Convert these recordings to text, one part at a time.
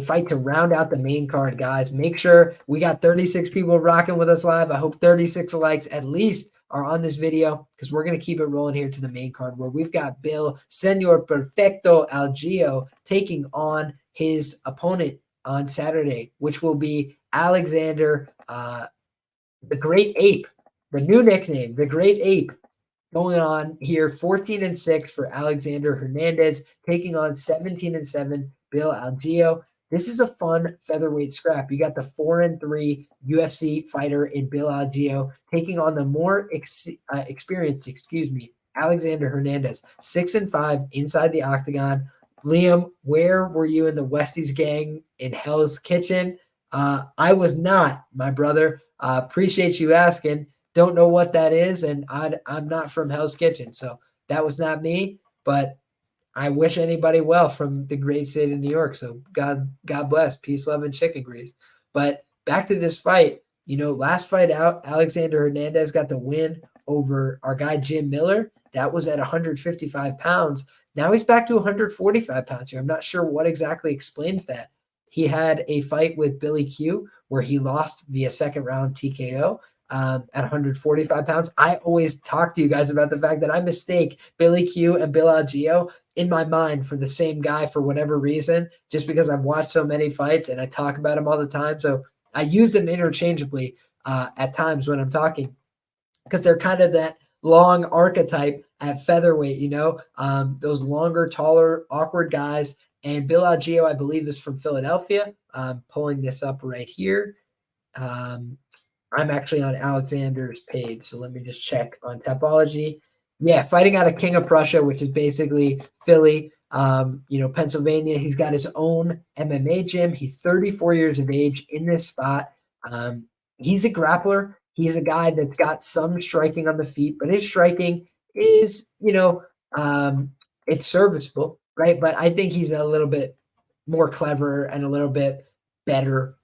fight to round out the main card, guys. Make sure we got 36 people rocking with us live. I hope 36 likes at least are on this video, because we're going to keep it rolling here to the main card, where we've got Bill Senor Perfecto Algeo taking on his opponent on Saturday, which will be Alexander, the Great Ape, the new nickname, the Great Ape, going on here. 14-6 for Alexander Hernandez, taking on 17-7 Bill Algeo. This is a fun featherweight scrap. You got the 4-3 UFC fighter in Bill Algeo taking on the more experienced, Alexander Hernandez, 6-5 inside the octagon. Liam, where were you in the Westies gang in Hell's Kitchen? I was not, my brother. Appreciate you asking. Don't know what that is, and I'm not from Hell's Kitchen, so that was not me. But I wish anybody well from the great state of New York. So God bless, peace, love, and chicken grease. But back to this fight. Last fight out, Alexander Hernandez got the win over our guy Jim Miller. That was at 155 pounds. Now he's back to 145 pounds here. I'm not sure what exactly explains that. He had a fight with Billy Q where he lost via second round TKO. At 145 pounds. I always talk to you guys about the fact that I mistake Billy Q and Bill Algeo in my mind for the same guy for whatever reason, just because I've watched so many fights and I talk about him all the time. So I use them interchangeably at times when I'm talking, because they're kind of that long archetype at featherweight, those longer, taller, awkward guys. And Bill Algeo, I believe, is from Philadelphia. I'm pulling this up right here. I'm actually on Alexander's page, so let me just check on Tapology. Yeah, fighting out of King of Prussia, which is basically Philly, Pennsylvania. He's got his own MMA gym. He's 34 years of age in this spot. He's a grappler. He's a guy that's got some striking on the feet, but his striking is, it's serviceable, right? But I think he's a little bit more clever and a little bit better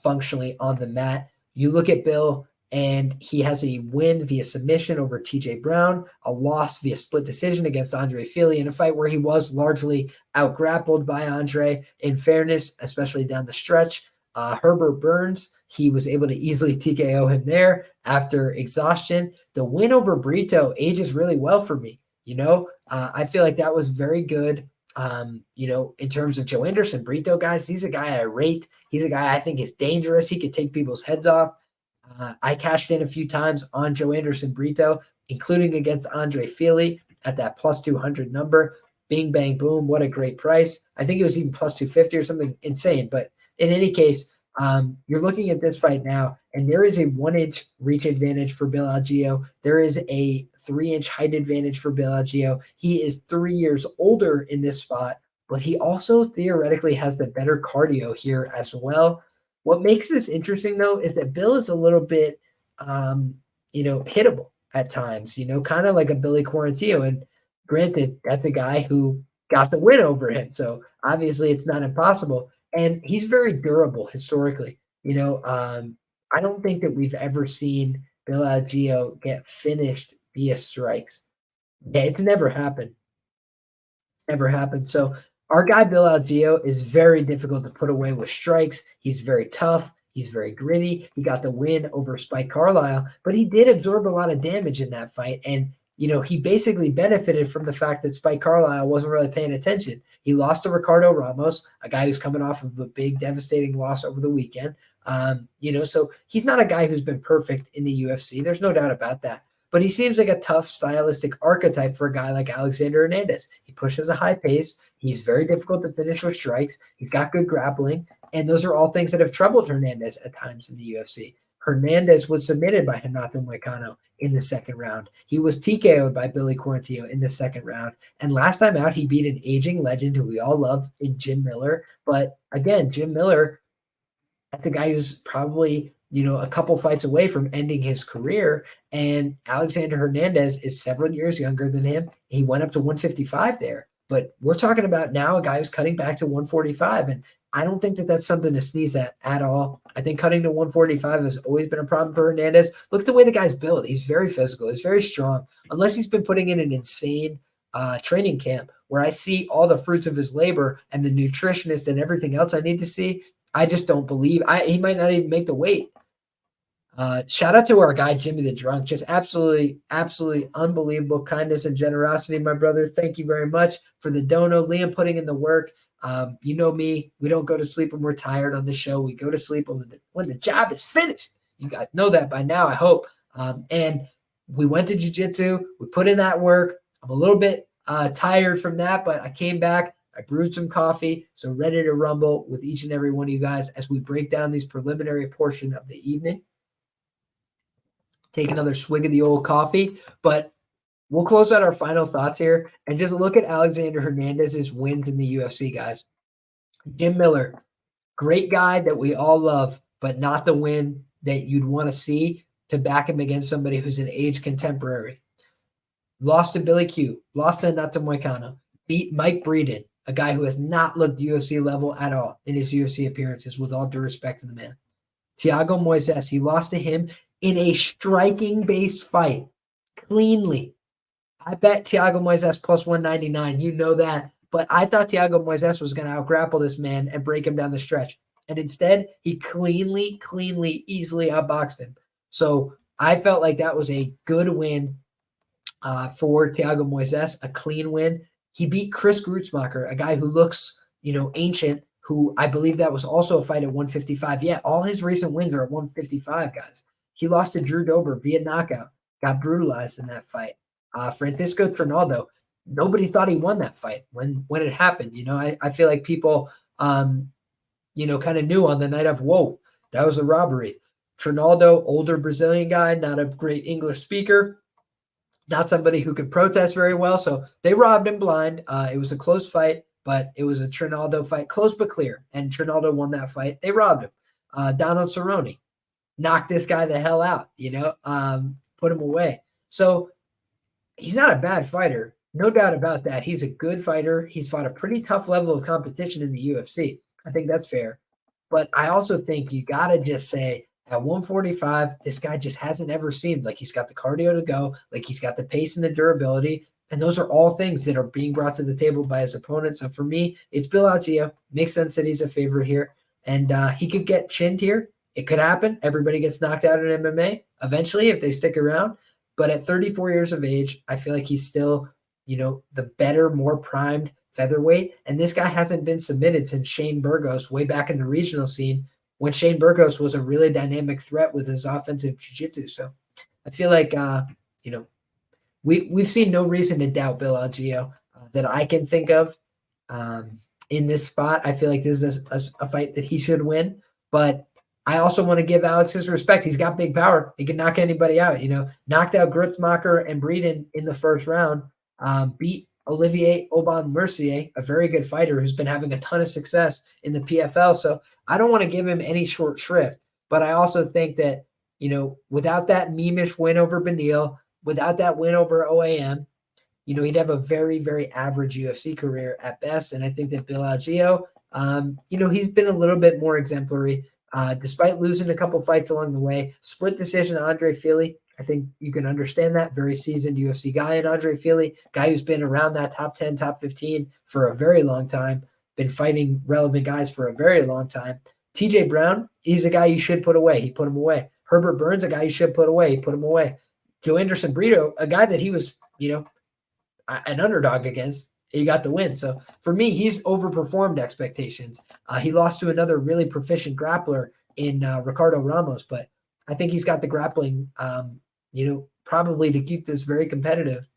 functionally on the mat. You look at Bill, and he has a win via submission over TJ Brown, a loss via split decision against Andre Fili in a fight where he was largely out-grappled by Andre. In fairness, especially down the stretch, Herbert Burns, he was able to easily TKO him there after exhaustion. The win over Brito ages really well for me. I feel like that was very good. In terms of Joe Anderson, Brito, guys, he's a guy I rate. He's a guy I think is dangerous. He could take people's heads off. I cashed in a few times on Joe Anderson Brito, including against Andre Fili at that plus 200 number. Bing, bang, boom. What a great price. I think it was even plus 250 or something insane. But in any case, you're looking at this fight now, and there is a 1-inch reach advantage for Bill Algeo. There is a 3-inch height advantage for Bill Algeo. He is 3 years older in this spot, but he also theoretically has the better cardio here as well. What makes this interesting, though, is that Bill is a little bit, hittable at times, kind of like a Billy Quarantillo. And granted, that's a guy who got the win over him. So obviously it's not impossible. And he's very durable historically. I don't think that we've ever seen Bill Algeo get finished via strikes. Yeah, it's never happened. It's never happened. So our guy Bill Algeo is very difficult to put away with strikes. He's very tough. He's very gritty. He got the win over Spike Carlisle, but he did absorb a lot of damage in that fight. And he basically benefited from the fact that Spike Carlisle wasn't really paying attention. He lost to Ricardo Ramos, a guy who's coming off of a big, devastating loss over the weekend. So he's not a guy who's been perfect in the UFC. There's no doubt about that. But he seems like a tough stylistic archetype for a guy like Alexander Hernandez. He pushes a high pace. He's very difficult to finish with strikes. He's got good grappling. And those are all things that have troubled Hernandez at times in the UFC. Hernandez was submitted by Renato Moicano in the second round. He was TKO'd by Billy Quarantillo in the second round. And last time out, he beat an aging legend who we all love in Jim Miller. But again, Jim Miller, that's the guy who's probably, a couple fights away from ending his career. And Alexander Hernandez is several years younger than him. He went up to 155 there. But we're talking about now a guy who's cutting back to 145. And I don't think that that's something to sneeze at all. I think cutting to 145 has always been a problem for Hernandez. Look at the way the guy's built. He's very physical. He's very strong. Unless he's been putting in an insane training camp where I see all the fruits of his labor and the nutritionist and everything else I need to see. I just don't believe he might not even make the weight. Shout out to our guy, Jimmy the Drunk. Just absolutely, absolutely unbelievable kindness and generosity, my brother. Thank you very much for the dono. Liam putting in the work. You know me. We don't go to sleep when we're tired on the show. We go to sleep when the job is finished. You guys know that by now, I hope. And we went to jiu-jitsu. We put in that work. I'm a little bit tired from that, but I came back. I brewed some coffee, so ready to rumble with each and every one of you guys as we break down these preliminary portion of the evening. Take another swig of the old coffee, but we'll close out our final thoughts here and just look at Alexander Hernandez's wins in the UFC, guys. Jim Miller, great guy that we all love, but not the win that you'd want to see to back him against somebody who's an age contemporary. Lost to Billy Q, lost to Nato Moicano, beat Mike Breeden, a guy who has not looked UFC level at all in his UFC appearances, with all due respect to the man. Thiago Moises, he lost to him in a striking-based fight, cleanly. I bet Thiago Moises plus 199. You know that. But I thought Thiago Moises was going to outgrapple this man and break him down the stretch. And instead, he cleanly, easily outboxed him. So I felt like that was a good win for Thiago Moises, a clean win. He beat Chris Grutzmacher, a guy who looks, ancient, who I believe that was also a fight at 155. Yeah, all his recent wins are at 155, guys. He lost to Drew Dober via knockout, got brutalized in that fight. Francisco Trinaldo, nobody thought he won that fight when it happened. I feel like people, kind of knew on the night of, whoa, that was a robbery. Trinaldo, older Brazilian guy, not a great English speaker, not somebody who could protest very well. So they robbed him blind. It was a close fight, but it was a Trinaldo fight, close but clear. And Trinaldo won that fight. They robbed him. Donald Cerrone knocked this guy the hell out, put him away. So he's not a bad fighter. No doubt about that. He's a good fighter. He's fought a pretty tough level of competition in the UFC. I think that's fair. But I also think you got to just say at 145, this guy just hasn't ever seemed like he's got the cardio to go, like he's got the pace and the durability. And those are all things that are being brought to the table by his opponent. So for me, it's Bill Algeo. Makes sense that he's a favorite here. And he could get chinned here. It could happen. Everybody gets knocked out in MMA eventually if they stick around. But at 34 years of age, I feel like he's still, the better, more primed featherweight. And this guy hasn't been submitted since Shane Burgos way back in the regional scene when Shane Burgos was a really dynamic threat with his offensive jiu-jitsu. So I feel like, we've seen no reason to doubt Bill Algeo that I can think of in this spot. I feel like this is a fight that he should win. But I also want to give Alex his respect. He's got big power. He can knock anybody out. Knocked out Grutzmacher and Breeden in the first round. Beat Olivier Aubin-Mercier, a very good fighter who's been having a ton of success in the PFL. So I don't want to give him any short shrift. But I also think that, without that meme-ish win over Beneil, without that win over OAM, he'd have a very, very average UFC career at best. And I think that Bill Algeo, he's been a little bit more exemplary. Despite losing a couple fights along the way, split decision to Andre Fili. I think you can understand that. Very seasoned UFC guy in Andre Fili, guy who's been around that top 10, top 15 for a very long time, been fighting relevant guys for a very long time. TJ Brown, he's a guy you should put away. He put him away. Herbert Burns, a guy you should put away. He put him away. Joe Anderson Brito, a guy that he was, an underdog against. He got the win. So for me, he's overperformed expectations. He lost to another really proficient grappler in Ricardo Ramos, but I think he's got the grappling, probably to keep this very competitive.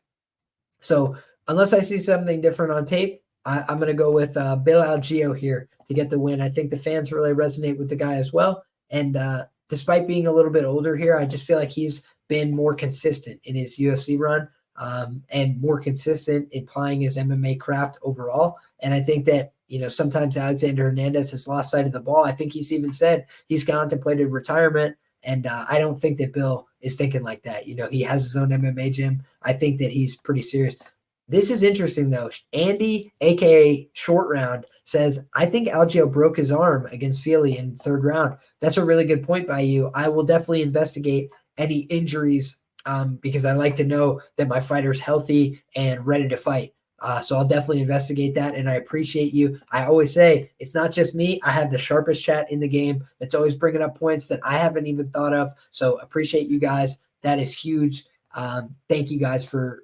So unless I see something different on tape, I'm going to go with Bill Algeo here to get the win. I think the fans really resonate with the guy as well. And despite being a little bit older here, I just feel like he's been more consistent in his UFC run. And more consistent in applying his MMA craft overall. And I think that, sometimes Alexander Hernandez has lost sight of the ball. I think he's even said he's contemplated retirement. And I don't think that Bill is thinking like that. He has his own MMA gym. I think that he's pretty serious. This is interesting, though. Andy, a.k.a. Short Round, says, I think Algeo broke his arm against Fili in the third round. That's a really good point by you. I will definitely investigate any injuries because I like to know that my fighter's healthy and ready to fight. So I'll definitely investigate that, and I appreciate you. I always say it's not just me. I have the sharpest chat in the game that's always bringing up points that I haven't even thought of. So appreciate you guys. That is huge. Thank you guys for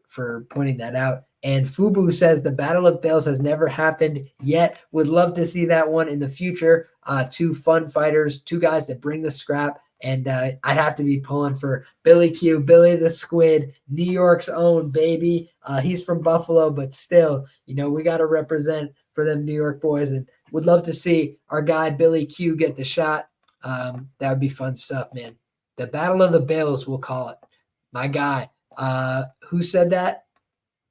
pointing that out. And Fubu says the Battle of Bells has never happened yet. Would love to see that one in the future. Two fun fighters, two guys that bring the scrap. And I'd have to be pulling for Billy Q, Billy the Squid, New York's own baby. He's from Buffalo, but still, we got to represent for them New York boys. And would love to see our guy Billy Q get the shot. That would be fun stuff, man. The Battle of the Bills, we'll call it. My guy. Who said that?